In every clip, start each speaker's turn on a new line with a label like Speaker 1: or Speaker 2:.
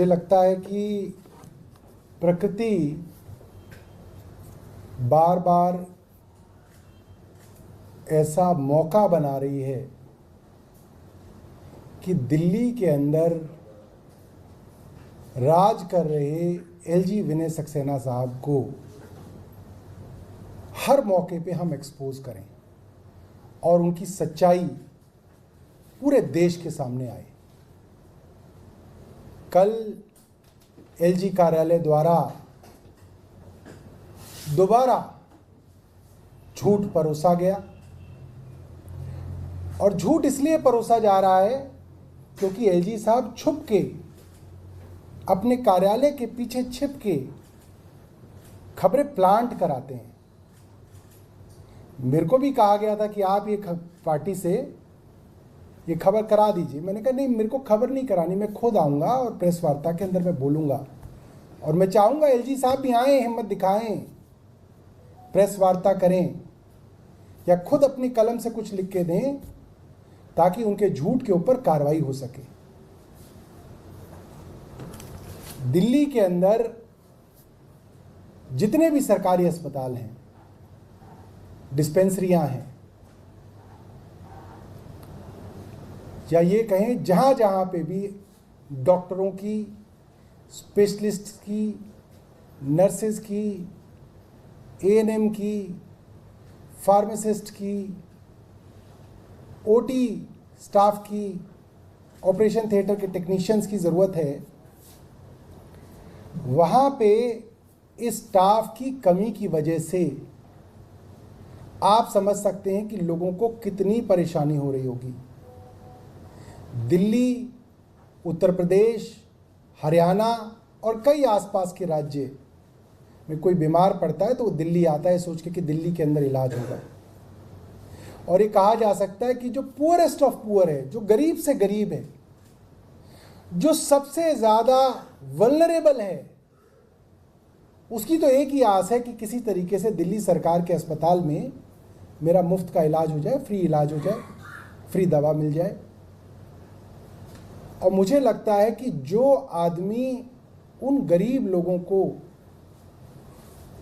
Speaker 1: लगता है कि प्रकृति बार बार ऐसा मौका बना रही है कि दिल्ली के अंदर राज कर रहे एलजी विनय सक्सेना साहब को हर मौके पे हम एक्सपोज करें और उनकी सच्चाई पूरे देश के सामने आए। कल एलजी कार्यालय द्वारा दोबारा झूठ परोसा गया और झूठ इसलिए परोसा जा रहा है क्योंकि एलजी साहब छुप के अपने कार्यालय के पीछे छिप के खबरें प्लांट कराते हैं। मेरे को भी कहा गया था कि आप ये पार्टी से ये खबर करा दीजिए। मैंने कहा नहीं, मेरे को खबर नहीं करानी, मैं खुद आऊँगा और प्रेस वार्ता के अंदर मैं बोलूँगा और मैं चाहूँगा एलजी साहब भी आएँ, हिम्मत दिखाएं, प्रेस वार्ता करें या खुद अपनी कलम से कुछ लिख के दें ताकि उनके झूठ के ऊपर कार्रवाई हो सके। दिल्ली के अंदर जितने भी सरकारी अस्पताल हैं, डिस्पेंसरियां हैं, या ये कहें जहां जहां पे भी डॉक्टरों की, स्पेशलिस्ट की, नर्सेज की, एएनएम की, फार्मासिस्ट की, ओटी स्टाफ की, ऑपरेशन थिएटर के टेक्नीशियंस की ज़रूरत है, वहाँ पे इस स्टाफ की कमी की वजह से आप समझ सकते हैं कि लोगों को कितनी परेशानी हो रही होगी। दिल्ली, उत्तर प्रदेश, हरियाणा और कई आसपास के राज्य में कोई बीमार पड़ता है तो वो दिल्ली आता है सोच के कि दिल्ली के अंदर इलाज होगा। और ये कहा जा सकता है कि जो पुअरेस्ट ऑफ पुअर है, जो गरीब से गरीब है, जो सबसे ज़्यादा वल्नरेबल है, उसकी तो एक ही आस है कि किसी तरीके से दिल्ली सरकार के अस्पताल में मेरा मुफ्त का इलाज हो जाए, फ्री इलाज हो जाए, फ्री दवा मिल जाए। और मुझे लगता है कि जो आदमी उन गरीब लोगों को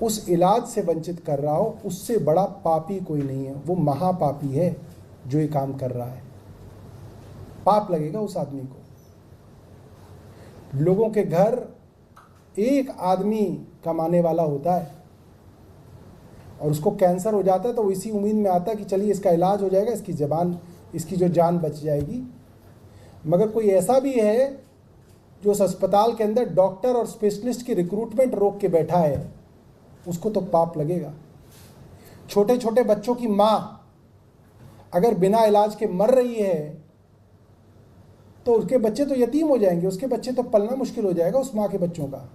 Speaker 1: उस इलाज से वंचित कर रहा हो, उससे बड़ा पापी कोई नहीं है। वो महापापी है जो ये काम कर रहा है। पाप लगेगा उस आदमी को। लोगों के घर एक आदमी कमाने वाला होता है और उसको कैंसर हो जाता है तो वो इसी उम्मीद में आता है कि चलिए इसका इलाज हो जाएगा, इसकी जो जान बच जाएगी। मगर कोई ऐसा भी है जो उस अस्पताल के अंदर डॉक्टर और स्पेशलिस्ट की रिक्रूटमेंट रोक के बैठा है, उसको तो पाप लगेगा। छोटे छोटे बच्चों की माँ अगर बिना इलाज के मर रही है तो उसके बच्चे तो यतीम हो जाएंगे, उसके बच्चे तो पलना मुश्किल हो जाएगा उस माँ के बच्चों का,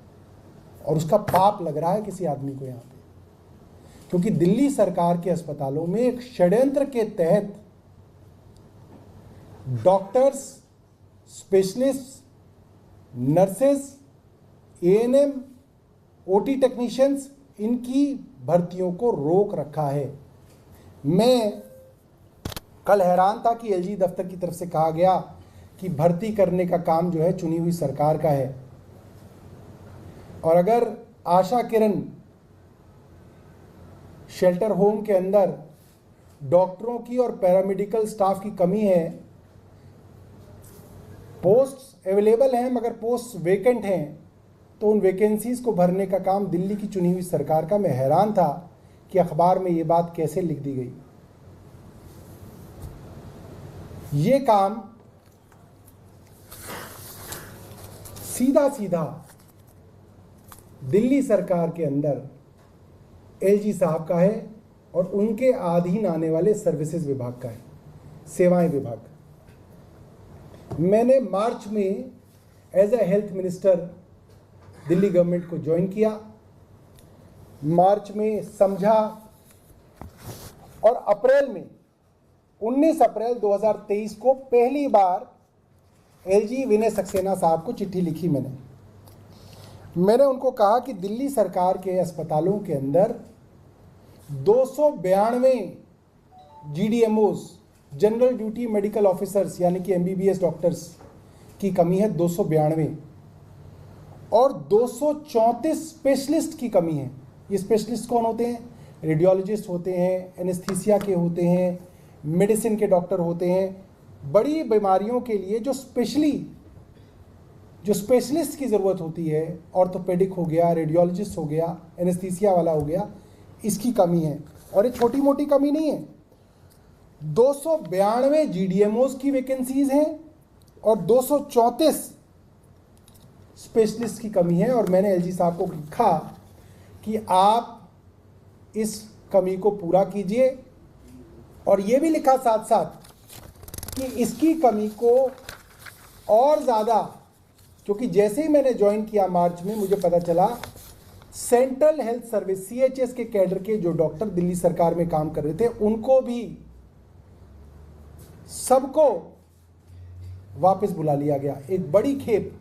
Speaker 1: और उसका पाप लग रहा है किसी आदमी को यहाँ पे। क्योंकि दिल्ली सरकार के अस्पतालों में एक षड्यंत्र के तहत doctors, specialist, nurses, ANM, OT technicians, इनकी भर्तियों को रोक रखा है। मैं कल हैरान था कि एलजी दफ्तर की तरफ से कहा गया कि भर्ती करने का काम जो है चुनी हुई सरकार का है, और अगर आशा किरण शेल्टर होम के अंदर डॉक्टरों की और पैरामेडिकल स्टाफ की कमी है, पोस्ट अवेलेबल हैं मगर पोस्ट वेकेंट हैं, तो उन वैकेंसीज को भरने का काम दिल्ली की चुनी हुई सरकार का। मैं हैरान था कि अखबार में ये बात कैसे लिख दी गई। ये काम सीधा सीधा दिल्ली सरकार के अंदर एलजी साहब का है और उनके अधीन आने वाले सर्विसेज विभाग का है, सेवाएं विभाग। मैंने मार्च में as a health minister Delhi government को ज्वाइन किया। मार्च में समझा और अप्रैल में 19 अप्रैल 2023 को पहली बार एलजी विनय सक्सेना साहब को चिट्ठी लिखी। मैंने उनको कहा कि दिल्ली सरकार के अस्पतालों के अंदर 292 जीडीएमओस, जनरल ड्यूटी मेडिकल ऑफिसर्स यानी कि एमबीबीएस डॉक्टर्स की कमी है, 292। और 234 स्पेशलिस्ट की कमी है। ये स्पेशलिस्ट कौन होते हैं? रेडियोलॉजिस्ट होते हैं, एनेस्थीसिया के होते हैं, मेडिसिन के डॉक्टर होते हैं। बड़ी बीमारियों के लिए जो स्पेशलिस्ट की ज़रूरत होती है, ऑर्थोपेडिक हो गया, रेडियोलॉजिस्ट हो गया, एनेस्थीसिया वाला हो गया, इसकी कमी है। और ये छोटी मोटी कमी नहीं है, 292 GDMOs की वैकेंसीज हैं और 234 स्पेशलिस्ट की कमी है। और मैंने LG साहब को लिखा कि आप इस कमी को पूरा कीजिए, और ये भी लिखा साथ साथ कि इसकी कमी को और ज़्यादा, क्योंकि जैसे ही मैंने ज्वाइन किया मार्च में, मुझे पता चला सेंट्रल हेल्थ सर्विस CHS के कैडर के जो डॉक्टर दिल्ली सरकार में काम कर रहे थे, उनको भी सबको वापस बुला लिया गया। एक बड़ी खेप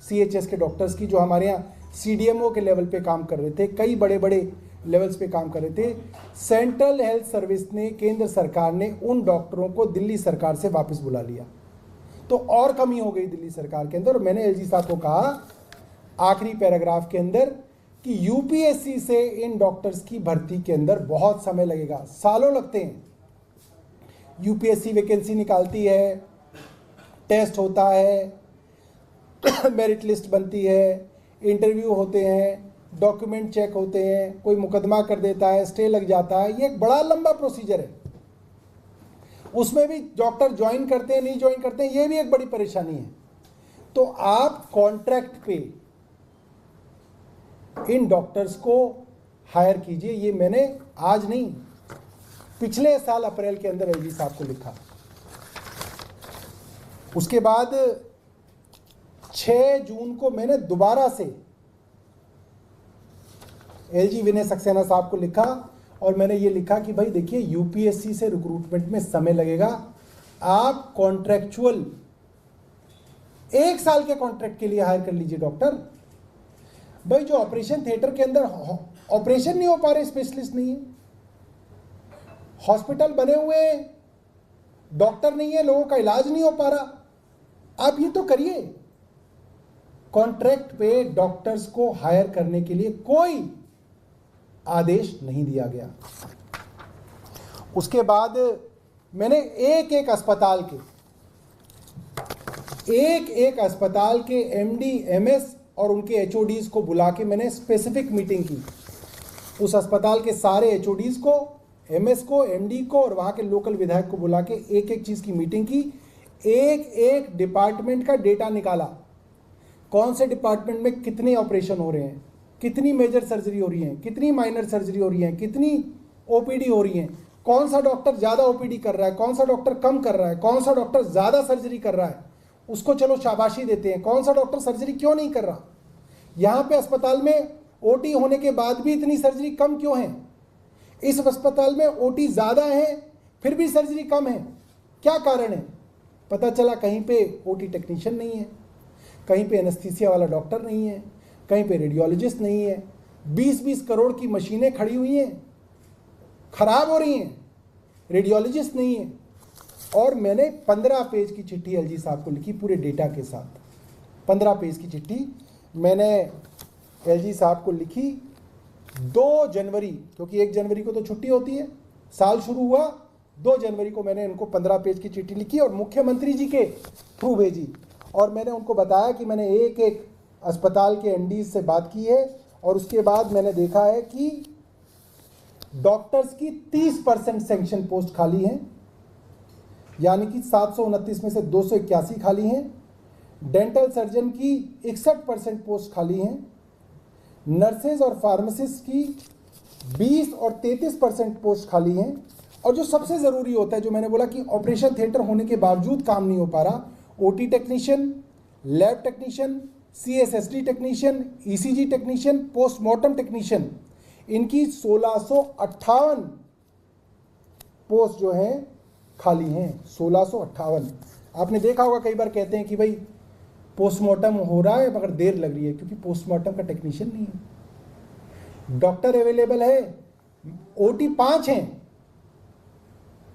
Speaker 1: CHS के डॉक्टर्स की, जो हमारे यहाँ CDMO के लेवल पे काम कर रहे थे, कई बड़े बड़े लेवल्स पे काम कर रहे थे, सेंट्रल हेल्थ सर्विस ने, केंद्र सरकार ने उन डॉक्टरों को दिल्ली सरकार से वापस बुला लिया। तो और कमी हो गई दिल्ली सरकार के अंदर। और मैंने LG साहब को कहा आखिरी पैराग्राफ के अंदर कि UPSC से इन डॉक्टर्स की भर्ती के अंदर बहुत समय लगेगा, सालों लगते हैं। UPSC वैकेंसी निकालती है, टेस्ट होता है, मेरिट लिस्ट बनती है, इंटरव्यू होते हैं, डॉक्यूमेंट चेक होते हैं, कोई मुकदमा कर देता है, स्टे लग जाता है। ये एक बड़ा लंबा प्रोसीजर है। उसमें भी डॉक्टर ज्वाइन करते हैं, नहीं ज्वाइन करते हैं, ये भी एक बड़ी परेशानी है। तो आप कॉन्ट्रैक्ट पे इन डॉक्टर्स को हायर कीजिए। ये मैंने आज नहीं, पिछले साल अप्रैल के अंदर LG साहब को लिखा। उसके बाद 6 जून को मैंने दोबारा से LG विनय सक्सेना साहब को लिखा, और मैंने ये लिखा कि भाई देखिए, UPSC से रिक्रूटमेंट में समय लगेगा, आप कॉन्ट्रैक्चुअल 1 साल के कॉन्ट्रैक्ट के लिए हायर कर लीजिए डॉक्टर। भाई जो ऑपरेशन थिएटर के अंदर ऑपरेशन नहीं हो पा रहे, स्पेशलिस्ट नहीं है, हॉस्पिटल बने हुए हैं, डॉक्टर नहीं है, लोगों का इलाज नहीं हो पा रहा, आप ये तो करिए। कॉन्ट्रैक्ट पे डॉक्टर्स को हायर करने के लिए कोई आदेश नहीं दिया गया। उसके बाद मैंने एक एक अस्पताल के MD MS और उनके HODs को बुला के मैंने स्पेसिफिक मीटिंग की। उस अस्पताल के सारे HODs को, MS को, MD को और वहाँ के लोकल विधायक को बुला के एक एक चीज़ की मीटिंग की। एक एक डिपार्टमेंट का डेटा निकाला, कौन से डिपार्टमेंट में कितने ऑपरेशन हो रहे हैं, कितनी मेजर सर्जरी हो रही है, कितनी माइनर सर्जरी हो रही है, कितनी OPD हो रही है, कौन सा डॉक्टर ज़्यादा OPD कर रहा है, कौन सा डॉक्टर कम कर रहा है, कौन सा डॉक्टर ज़्यादा सर्जरी कर रहा है, उसको चलो शाबाशी देते हैं, कौन सा डॉक्टर सर्जरी क्यों नहीं कर रहा, यहाँ पे अस्पताल में OT होने के बाद भी इतनी सर्जरी कम क्यों है, इस अस्पताल में OT ज़्यादा है फिर भी सर्जरी कम है, क्या कारण है। पता चला कहीं पे OT टेक्नीशियन नहीं है, कहीं पे एनेस्थीसिया वाला डॉक्टर नहीं है, कहीं पे रेडियोलॉजिस्ट नहीं है, 20-20 करोड़ की मशीनें खड़ी हुई हैं, खराब हो रही हैं, रेडियोलॉजिस्ट नहीं है। और मैंने 15 पेज की चिट्ठी LG साहब को लिखी पूरे डेटा के साथ। 15 पेज की चिट्ठी मैंने LG साहब को लिखी 2 जनवरी, क्योंकि 1 जनवरी को तो छुट्टी होती है, साल शुरू हुआ, 2 जनवरी को मैंने उनको 15 पेज की चिट्ठी लिखी और मुख्यमंत्री जी के थ्रू भेजी। और मैंने उनको बताया कि मैंने एक एक अस्पताल के MDs से बात की है, और उसके बाद मैंने देखा है कि डॉक्टर्स की 30% सेंक्शन पोस्ट खाली हैं, यानी कि 729 में से 281 खाली हैं। डेंटल सर्जन की 61% पोस्ट खाली हैं। नर्सेज और फार्मासिस्ट की 20 और 33% पोस्ट खाली हैं। और जो सबसे ज़रूरी होता है, जो मैंने बोला कि ऑपरेशन थिएटर होने के बावजूद काम नहीं हो पा रहा, OT technician, lab technician, CSSD technician, ECG technician, postmortem technician, इनकी 1658 पोस्ट जो हैं खाली हैं। 1658। आपने देखा होगा कई बार कहते हैं कि भाई पोस्टमार्टम हो रहा है मगर देर लग रही है, क्योंकि पोस्टमार्टम का टेक्नीशियन नहीं है। डॉक्टर अवेलेबल है, OT 5 हैं,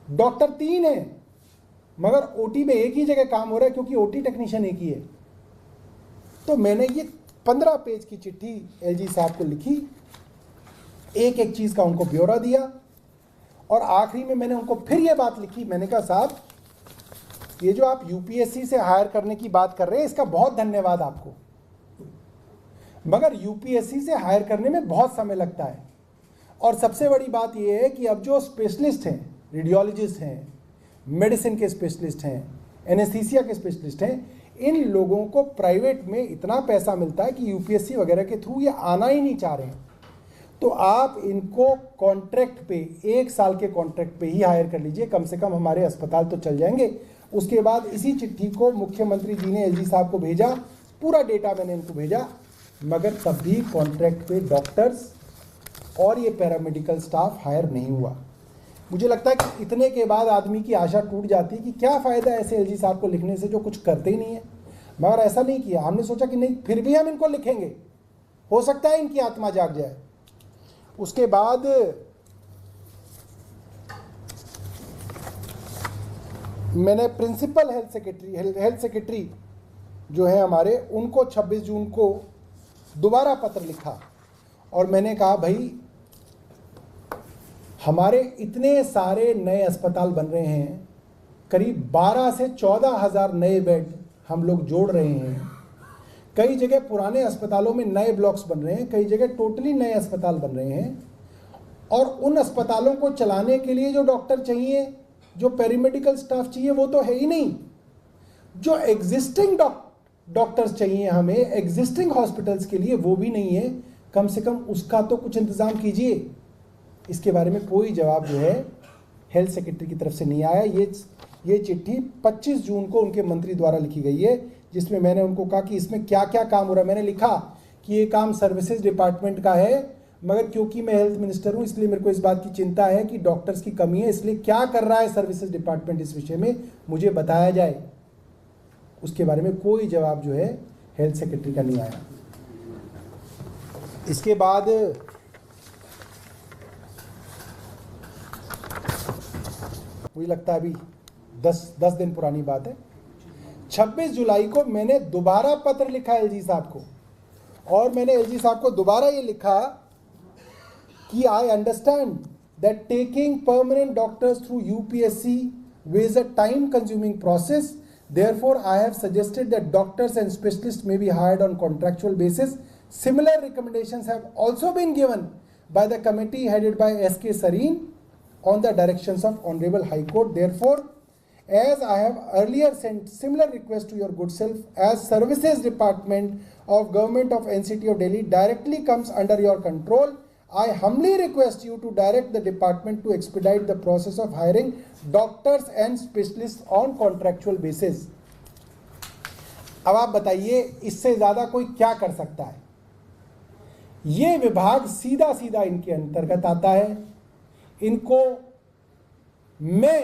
Speaker 1: डॉक्टर 3 हैं, मगर OT में एक ही जगह काम हो रहा है क्योंकि OT टेक्नीशियन एक ही है। तो मैंने ये 15 पेज की चिट्ठी एलजी साहब को लिखी, एक एक चीज़ का उनको ब्यौरा दिया, और आखिरी में मैंने उनको फिर ये बात लिखी, मैंने कहा साहब ये जो आप यूपीएससी से हायर करने की बात कर रहे हैं इसका बहुत धन्यवाद आपको, मगर यूपीएससी से हायर करने में बहुत समय लगता है, और सबसे बड़ी बात यह है कि अब जो स्पेशलिस्ट हैं, रेडियोलॉजिस्ट हैं, मेडिसिन के स्पेशलिस्ट हैं, एनेस्थीसिया के स्पेशलिस्ट हैं, इन लोगों को प्राइवेट में इतना पैसा मिलता है कि यूपीएससी वगैरह के थ्रू ये आना ही नहीं चाह रहे हैं। तो आप इनको कॉन्ट्रैक्ट पे, 1 साल के कॉन्ट्रैक्ट पे ही हायर कर लीजिए, कम से कम हमारे अस्पताल तो चल जाएंगे। उसके बाद इसी चिट्ठी को मुख्यमंत्री जी ने एलजी साहब को भेजा, पूरा डेटा मैंने इनको भेजा, मगर तब भी कॉन्ट्रैक्ट पे डॉक्टर्स और ये पैरामेडिकल स्टाफ हायर नहीं हुआ। मुझे लगता है कि इतने के बाद आदमी की आशा टूट जाती है कि क्या फ़ायदा ऐसे एलजी साहब को लिखने से जो कुछ करते ही नहीं है। मगर ऐसा नहीं किया, हमने सोचा कि नहीं, फिर भी हम इनको लिखेंगे, हो सकता है इनकी आत्मा जाग जाए। उसके बाद मैंने प्रिंसिपल हेल्थ सेक्रेटरी जो है हमारे, उनको 26 जून को दोबारा पत्र लिखा, और मैंने कहा भाई हमारे इतने सारे नए अस्पताल बन रहे हैं, करीब 12 से 14 हज़ार नए बेड हम लोग जोड़ रहे हैं, कई जगह पुराने अस्पतालों में नए ब्लॉक्स बन रहे हैं, कई जगह टोटली नए अस्पताल बन रहे हैं, और उन अस्पतालों को चलाने के लिए जो डॉक्टर चाहिए, जो पैरामेडिकल स्टाफ चाहिए, वो तो है ही नहीं। जो एग्जिस्टिंग डॉक्टर्स चाहिए हमें एग्जिस्टिंग हॉस्पिटल्स के लिए, वो भी नहीं है। कम से कम उसका तो कुछ इंतज़ाम कीजिए। इसके बारे में कोई जवाब जो है हेल्थ सेक्रेटरी की तरफ से नहीं आया। ये चिट्ठी 25 जून को उनके मंत्री द्वारा लिखी गई है, जिसमें मैंने उनको कहा कि इसमें क्या क्या काम हो रहा है। मैंने लिखा कि ये काम सर्विसेज डिपार्टमेंट का है, मगर क्योंकि मैं हेल्थ मिनिस्टर हूँ इसलिए मेरे को इस बात की चिंता है कि डॉक्टर्स की कमी है, इसलिए क्या कर रहा है सर्विसेज डिपार्टमेंट इस विषय में मुझे बताया जाए। उसके बारे में कोई जवाब जो है हेल्थ सेक्रेटरी का नहीं आया। इसके बाद मुझे लगता है अभी 10 दिन पुरानी बात है, 26 जुलाई को मैंने दोबारा पत्र लिखा एलजी साहब को, और मैंने एलजी साहब को दोबारा ये लिखा कि I understand that taking permanent doctors through UPSC is a time consuming process, therefore I have suggested that doctors and specialists may be hired on contractual basis. Similar recommendations have also been given by the committee headed by S.K. Sareen on the directions of Honorable High Court. Therefore, as I have earlier sent similar request to your good self, as Services Department of Government of NCT of Delhi directly comes under your control, I humbly request you to direct the department to expedite the process of hiring doctors and specialists on contractual basis. अब आप बताइए इससे ज़्यादा कोई क्या कर सकता है। ये विभाग सीधा सीधा इनके अंतर्गत आता है। इनको मैं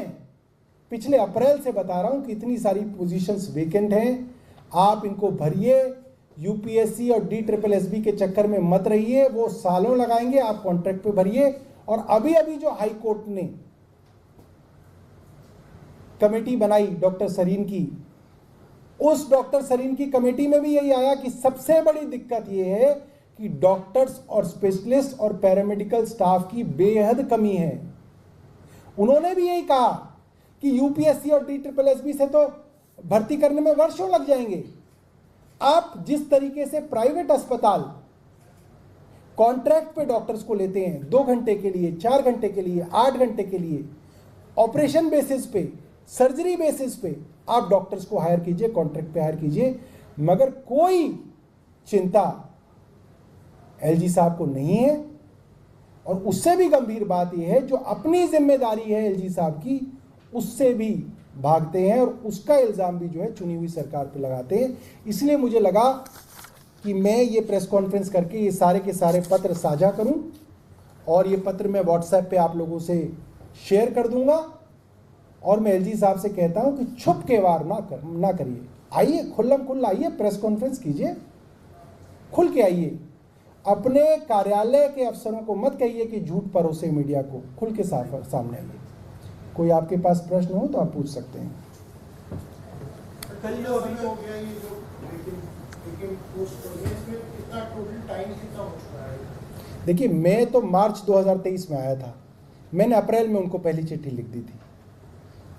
Speaker 1: पिछले अप्रैल से बता रहा हूं कि इतनी सारी पोजीशंस वेकेंट हैं, आप इनको भरिए। यूपीएससी और DSSB के चक्कर में मत रहिए, वो सालों लगाएंगे, आप कॉन्ट्रैक्ट पे भरिए। और अभी अभी जो हाई कोर्ट ने कमेटी बनाई डॉक्टर सरीन की, उस डॉक्टर सरीन की कमेटी में भी यही आया कि सबसे बड़ी दिक्कत ये है कि डॉक्टर्स और स्पेशलिस्ट और पैरामेडिकल स्टाफ की बेहद कमी है। उन्होंने भी यही कहा कि यूपीएससी और DSSB से तो भर्ती करने में वर्षों लग जाएंगे। आप जिस तरीके से प्राइवेट अस्पताल कॉन्ट्रैक्ट पे डॉक्टर्स को लेते हैं 2 घंटे के लिए, 4 घंटे के लिए, 8 घंटे के लिए, ऑपरेशन बेसिस पे, सर्जरी बेसिस पे आप डॉक्टर्स को हायर कीजिए, कॉन्ट्रैक्ट पे हायर कीजिए, मगर कोई चिंता एलजी साहब को नहीं है। और उससे भी गंभीर बात यह है, जो अपनी जिम्मेदारी है एलजी साहब की, उससे भी भागते हैं और उसका इल्ज़ाम भी जो है चुनी हुई सरकार पे लगाते हैं। इसलिए मुझे लगा कि मैं ये प्रेस कॉन्फ्रेंस करके ये सारे के सारे पत्र साझा करूं, और ये पत्र मैं व्हाट्सएप पे आप लोगों से शेयर कर दूंगा। और मैं एलजी साहब से कहता हूं कि छुप के वार ना करिए, आइए खुल्लम खुल्ला आइए, प्रेस कॉन्फ्रेंस कीजिए, खुल के आइए। अपने कार्यालय के अफसरों को मत कहिए कि झूठ परोसे मीडिया को, खुल के सामने आइए। कोई आपके पास प्रश्न हो तो आप पूछ सकते हैं।
Speaker 2: कल जो अभी हो गया ये जो लेकिन उस प्रोसेस में कितना टोटल टाइम कितना हो चुका है?
Speaker 1: देखिए, मैं तो मार्च 2023 में आया था, मैंने अप्रैल में उनको पहली चिट्ठी लिख दी थी।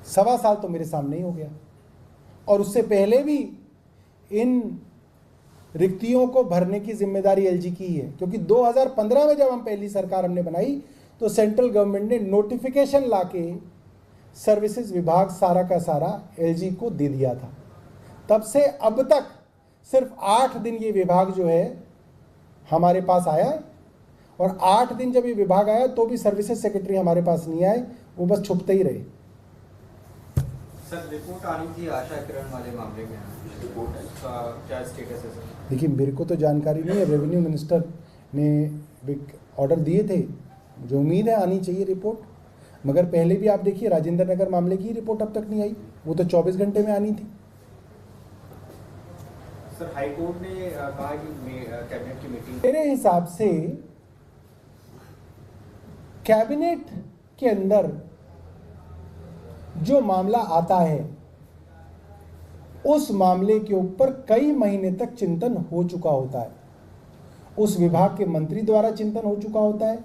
Speaker 1: 1.25 साल तो मेरे सामने ही हो गया, और उससे पहले भी इन रिक्तियों को भरने की जिम्मेदारी एलजी की ही है, क्योंकि 2015 में जब हम पहली सरकार हमने बनाई तो सेंट्रल गवर्नमेंट ने नोटिफिकेशन लाके सर्विसेज विभाग सारा का सारा एलजी को दे दिया था। तब से अब तक सिर्फ 8 दिन ये विभाग जो है हमारे पास आया है, और 8 दिन जब ये विभाग आया तो भी सर्विसेज सेक्रेटरी हमारे पास नहीं आए, वो बस छुपते ही रहे।
Speaker 3: सर, रिपोर्ट आनी थी आशा किरण वाले मामले में, रिपोर्ट का क्या स्टेटस है सर?
Speaker 1: देखिए, मेरे को तो जानकारी नहीं है, रेवेन्यू मिनिस्टर ने ऑर्डर दिए थे, मुझे उम्मीद है आनी चाहिए रिपोर्ट, मगर पहले भी आप देखिए राजेंद्र नगर मामले की रिपोर्ट अब तक नहीं आई, वो तो 24 घंटे में आनी थी।
Speaker 3: सर, हाई कोर्ट ने कहा कि कैबिनेट की मीटिंग,
Speaker 1: मेरे हिसाब से कैबिनेट के अंदर जो मामला आता है उस मामले के ऊपर कई महीने तक चिंतन हो चुका होता है, उस विभाग के मंत्री द्वारा चिंतन हो चुका होता है,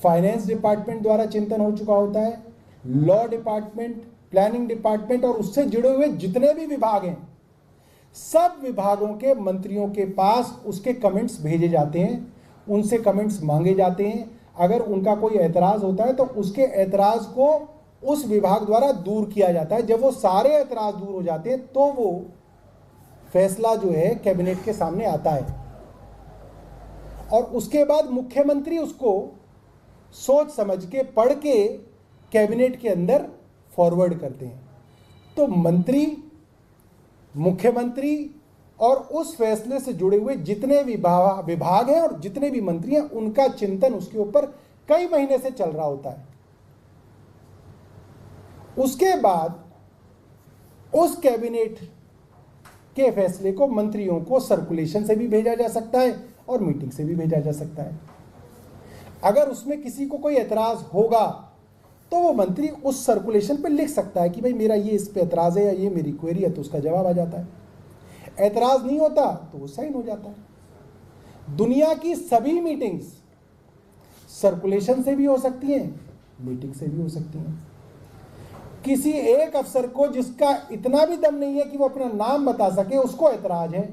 Speaker 1: फाइनेंस डिपार्टमेंट द्वारा चिंतन हो चुका होता है, लॉ डिपार्टमेंट, प्लानिंग डिपार्टमेंट और उससे जुड़े हुए जितने भी विभाग हैं, सब विभागों के मंत्रियों के पास उसके कमेंट्स भेजे जाते हैं, उनसे कमेंट्स मांगे जाते हैं। अगर उनका कोई ऐतराज होता है तो उसके ऐतराज को उस विभाग द्वारा दूर किया जाता है। जब वो सारे ऐतराज दूर हो जाते हैं तो वो फैसला जो है कैबिनेट के सामने आता है, और उसके बाद मुख्यमंत्री उसको सोच समझ के पढ़ के कैबिनेट के अंदर फॉरवर्ड करते हैं। तो मंत्री, मुख्यमंत्री और उस फैसले से जुड़े हुए जितने भी विभाग हैं और जितने भी मंत्री हैं, उनका चिंतन उसके ऊपर कई महीने से चल रहा होता है। उसके बाद उस कैबिनेट के फैसले को मंत्रियों को सर्कुलेशन से भी भेजा जा सकता है और मीटिंग से भी भेजा जा सकता है। अगर उसमें किसी को कोई ऐतराज होगा तो वो मंत्री उस सर्कुलेशन पे लिख सकता है कि भाई मेरा ये इस पे ऐतराज है या ये मेरी क्वेरी है, तो उसका जवाब आ जाता है। ऐतराज नहीं होता तो वो साइन हो जाता है। दुनिया की सभी मीटिंग्स सर्कुलेशन से भी हो सकती हैं, मीटिंग से भी हो सकती हैं। किसी एक अफसर को जिसका इतना भी दम नहीं है कि वो अपना नाम बता सके, उसको ऐतराज है,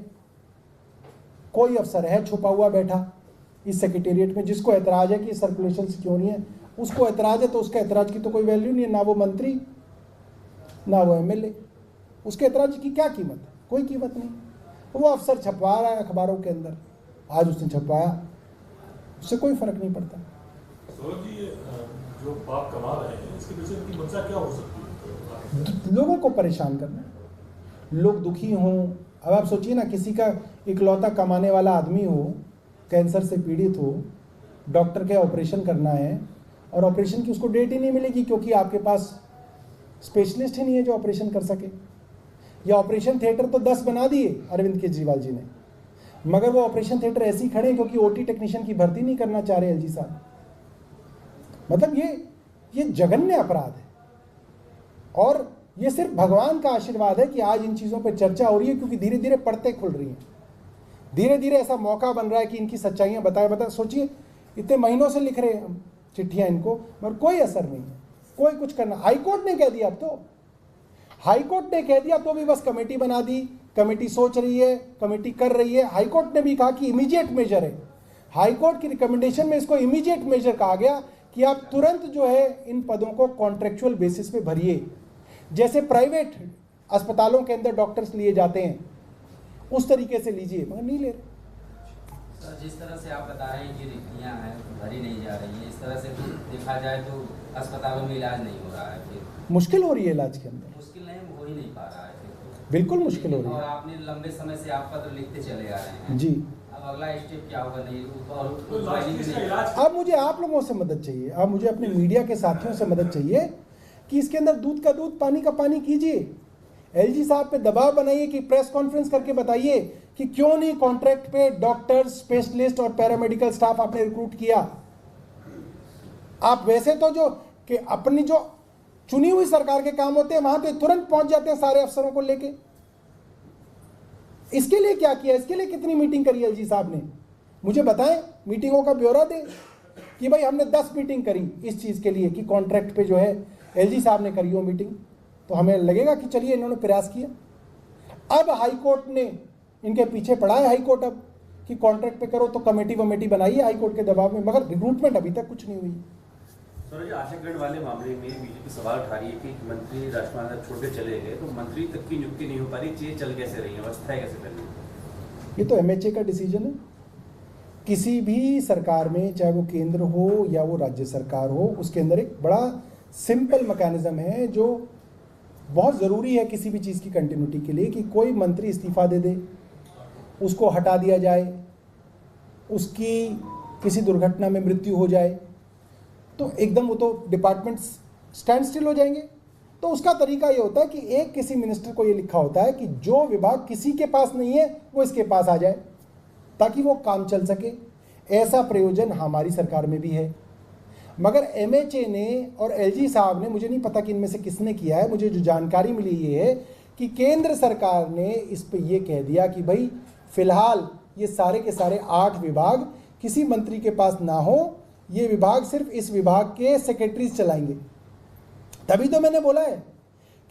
Speaker 1: कोई अफसर है छुपा हुआ बैठा इस सेक्रेटेरिएट में जिसको ऐतराज है कि सर्कुलेशन से क्यों नहीं है, उसको ऐतराज है, तो उसके ऐतराज की तो कोई वैल्यू नहीं है, ना वो मंत्री ना वो एमएलए, उसके ऐतराज की क्या कीमत है? कोई कीमत नहीं। वो अफसर छपवा रहा है अखबारों के अंदर, आज उसने छपवाया, उससे कोई फर्क नहीं पड़ता।
Speaker 4: सौरभ जी, जो पाप कमा रहे हैं इसके पीछे की मंशा क्या हो सकती है?
Speaker 1: लोगों को परेशान करना, लोग दुखी हों। अब आप सोचिए ना, किसी का इकलौता कमाने वाला आदमी हो, कैंसर से पीड़ित हो, डॉक्टर के ऑपरेशन करना है और ऑपरेशन की उसको डेट ही नहीं मिलेगी क्योंकि आपके पास स्पेशलिस्ट ही नहीं है जो ऑपरेशन कर सके। या ऑपरेशन थिएटर तो 10 बना दिए अरविंद केजरीवाल जी ने, मगर वो ऑपरेशन थिएटर ऐसे ही खड़े हैं क्योंकि ओटी टेक्नीशियन की भर्ती नहीं करना चाह रहे एलजी साहब। मतलब ये जघन्य अपराध है, और ये सिर्फ भगवान का आशीर्वाद है कि आज इन चीज़ों पर चर्चा हो रही है, क्योंकि धीरे धीरे पर्दे खुल रही हैं, धीरे धीरे ऐसा मौका बन रहा है कि इनकी सच्चाइयाँ बताए। सोचिए, इतने महीनों से लिख रहे हैं चिट्ठियाँ इनको, मगर कोई असर नहीं है, कोई कुछ करना। हाईकोर्ट ने कह दिया, अब तो हाईकोर्ट ने कह दिया तो भी बस कमेटी बना दी, कमेटी सोच रही है, कमेटी कर रही है। हाईकोर्ट ने भी कहा कि इमीडिएट मेजर है, हाईकोर्ट की रिकमेंडेशन में इसको इमीडिएट मेजर कहा गया कि आप तुरंत जो है इन पदों को कॉन्ट्रेक्चुअल बेसिस पे भरिए, जैसे प्राइवेट अस्पतालों के अंदर डॉक्टर्स लिए जाते हैं उस तरीके से लीजिए, मगर नहीं ले रहे।
Speaker 5: सर, जिस तरह से आप बता रहे हैं कि रिक्तियाँ हैं भरी नहीं जा रही हैं, इस तरह से देखा जाए तो अस्पतालों में इलाज नहीं हो रहा है, फिर
Speaker 1: मुश्किल हो रही है इलाज के अंदर,
Speaker 5: मुश्किल नहीं हो ही नहीं पा रहा है फिर।
Speaker 1: बिल्कुल मुश्किल हो रही
Speaker 5: और
Speaker 1: है।
Speaker 5: आपने लंबे समय से आप पत्र लिखते चले आ रहे हैं
Speaker 1: जी,
Speaker 5: अब अगला स्टेप क्या होगा? नहीं
Speaker 1: अब मुझे आप लोगों से मदद चाहिए, अब मुझे अपने मीडिया के साथियों से मदद चाहिए कि इसके अंदर दूध का दूध पानी का पानी कीजिए। एलजी साहब पे दबाव बनाइए कि प्रेस कॉन्फ्रेंस करके बताइए कि क्यों नहीं कॉन्ट्रैक्ट पे डॉक्टर्स, स्पेशलिस्ट और पैरामेडिकल स्टाफ आपने रिक्रूट किया। आप वैसे तो जो कि अपनी जो चुनी हुई सरकार के काम होते हैं वहां पे तुरंत पहुंच जाते हैं सारे अफसरों को लेके, इसके लिए क्या किया, इसके लिए कितनी मीटिंग करी एलजी साहब ने, मुझे बताएं, मीटिंगों का ब्यौरा दें कि भाई हमने 10 मीटिंग करी इस चीज़ के लिए कि कॉन्ट्रैक्ट पे जो है एलजी साहब ने करी हो मीटिंग, तो हमें लगेगा कि चलिए इन्होंने प्रयास किया। अब हाई कोर्ट ने इनके पीछे पड़ा है, हाई कोर्ट अब कि कॉन्ट्रैक्ट पे करो तो कमेटी वमेटी बनाई है हाई कोर्ट के दबाव में, मगर रिक्रूटमेंट अभी तक कुछ नहीं हुई।
Speaker 6: सूरज, आशाकरण वाले मामले में बीजेपी सवाल उठा रही है कि मंत्री राजकुमार छोड़ के चले गए तो मंत्री तक की नियुक्ति नहीं हो पा रही, चीजें चल कैसे रही है, अवस्था कैसे कर रही है?
Speaker 1: ये तो एमएचए का डिसीजन है। किसी भी सरकार में, चाहे वो केंद्र हो या वो राज्य सरकार हो, उसके अंदर एक बड़ा सिंपल मैकेनिज्म है जो बहुत ज़रूरी है किसी भी चीज़ की कंटिन्यूटी के लिए, कि कोई मंत्री इस्तीफा दे दे, उसको हटा दिया जाए, उसकी किसी दुर्घटना में मृत्यु हो जाए तो एकदम वो तो डिपार्टमेंट्स स्टैंड स्टिल हो जाएंगे। तो उसका तरीका ये होता है कि एक किसी मिनिस्टर को ये लिखा होता है कि जो विभाग किसी के पास नहीं है वो इसके पास आ जाए ताकि वो काम चल सके। ऐसा प्रयोजन हमारी सरकार में भी है, मगर एमएचए ने और एलजी साहब ने, मुझे नहीं पता कि इनमें से किसने किया है, मुझे जो जानकारी मिली ये है कि केंद्र सरकार ने इस पे ये कह दिया कि भाई फिलहाल ये सारे के सारे 8 विभाग किसी मंत्री के पास ना हो, ये विभाग सिर्फ इस विभाग के सेक्रेटरीज चलाएंगे। तभी तो मैंने बोला है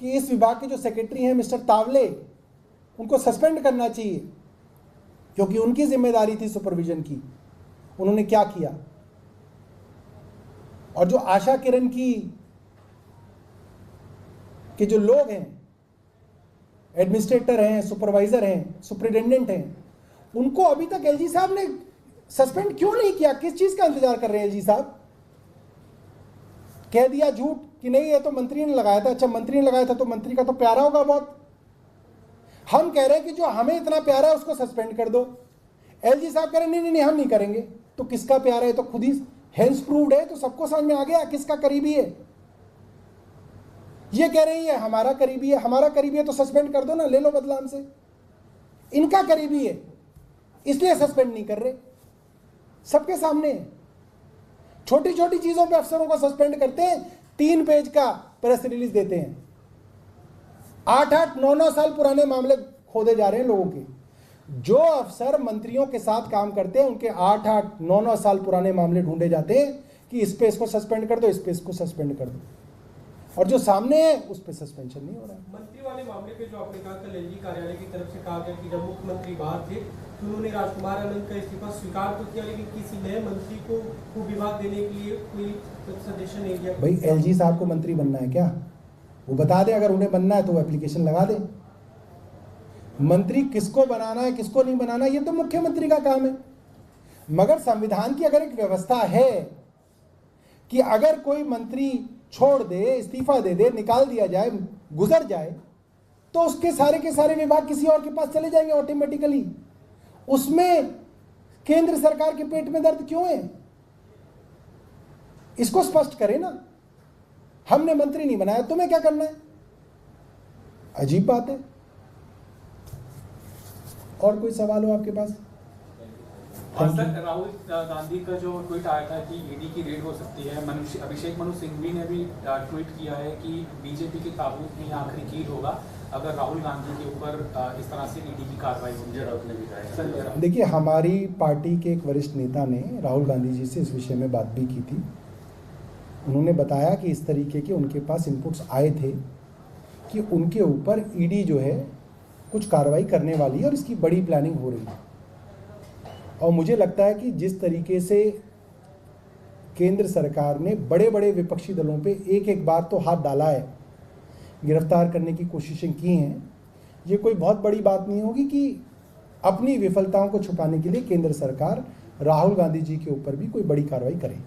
Speaker 1: कि इस विभाग के जो सेक्रेटरी हैं मिस्टर तावले, उनको सस्पेंड करना चाहिए क्योंकि उनकी जिम्मेदारी थी सुपरविजन की। उन्होंने क्या किया? और जो आशा किरण की के जो लोग हैं, एडमिनिस्ट्रेटर हैं, सुपरवाइजर हैं, सुपरिटेंडेंट हैं, उनको अभी तक एलजी साहब ने सस्पेंड क्यों नहीं किया? किस चीज का इंतजार कर रहे हैं एलजी साहब? कह दिया झूठ कि नहीं ये तो मंत्री ने लगाया था। अच्छा, मंत्री ने लगाया था तो मंत्री का तो प्यारा होगा बहुत। हम कह रहे हैं कि जो हमें इतना प्यारा है उसको सस्पेंड कर दो। एलजी साहब कह रहे नहीं नहीं हम नहीं करेंगे। तो किसका प्यारा है? तो खुद ही हेंस प्रूव्ड है, तो सबको समझ में आ गया किसका करीबी है। ये कह रही है हमारा करीबी है, हमारा करीबी है तो सस्पेंड कर दो ना, ले लो बदला हमसे। इनका करीबी है इसलिए सस्पेंड नहीं कर रहे, सबके सामने। छोटी छोटी चीजों पे अफसरों को सस्पेंड करते हैं, 3 पेज का प्रेस रिलीज देते हैं। 8-8, 9-9 साल पुराने मामले खोदे जा रहे हैं लोगों के। जो अफसर मंत्रियों के साथ काम करते हैं उनके 8-8, 9-9 साल पुराने मामले ढूंढे जाते हैं कि इस पे इसको सस्पेंड कर दो, इस पे इसको सस्पेंड कर दो, और जो सामने है उस पे सस्पेंशन नहीं हो रहा है।
Speaker 7: मंत्री वाले मामले पे जो आपने कहा कल एलजी कार्यालय की तरफ से कहा गया कि जब मुख्यमंत्री बाहर थे तो उन्होंने राजकुमार आनंद का इस्तीफा स्वीकार तो किया, लेकिन किसी नए मंत्री को विभाग देने के लिए कोई सजेशन नहीं दिया।
Speaker 1: भाई एलजी साहब को मंत्री बनना है क्या? वो बता दें, अगर उन्हें बनना है तो वो एप्लीकेशन लगा दें। मंत्री किसको बनाना है किसको नहीं बनाना ये तो मुख्यमंत्री का काम है। मगर संविधान की अगर एक व्यवस्था है कि अगर कोई मंत्री छोड़ दे, इस्तीफा दे दे, निकाल दिया जाए, गुजर जाए, तो उसके सारे के सारे विभाग किसी और के पास चले जाएंगे ऑटोमेटिकली। उसमें केंद्र सरकार के पेट में दर्द क्यों है? इसको स्पष्ट करें ना। हमने मंत्री नहीं बनाया, तुम्हें क्या करना है? अजीब बात है। और कोई सवाल हो आपके पास?
Speaker 8: सर, राहुल गांधी का जो ट्वीट आया था कि ईडी की रेड हो सकती है, अभिषेक मनु सिंघवी ने भी ट्वीट किया है कि बीजेपी के ताबूत में आखिरी कील होगा अगर राहुल गांधी के ऊपर इस तरह से ईडी की कार्रवाई होगी। संजय राउत, देखिए,
Speaker 1: हमारी पार्टी के एक वरिष्ठ नेता ने राहुल गांधी जी से इस विषय में बात भी की थी। उन्होंने बताया कि इस तरीके के उनके पास इनपुट्स आए थे कि उनके ऊपर ईडी जो है कुछ कार्रवाई करने वाली है और इसकी बड़ी प्लानिंग हो रही है। और मुझे लगता है कि जिस तरीके से केंद्र सरकार ने बड़े बड़े विपक्षी दलों पे एक एक बार तो हाथ डाला है, गिरफ्तार करने की कोशिशें की हैं, ये कोई बहुत बड़ी बात नहीं होगी कि अपनी विफलताओं को छुपाने के लिए केंद्र सरकार राहुल गांधी जी के ऊपर भी कोई बड़ी कार्रवाई करे।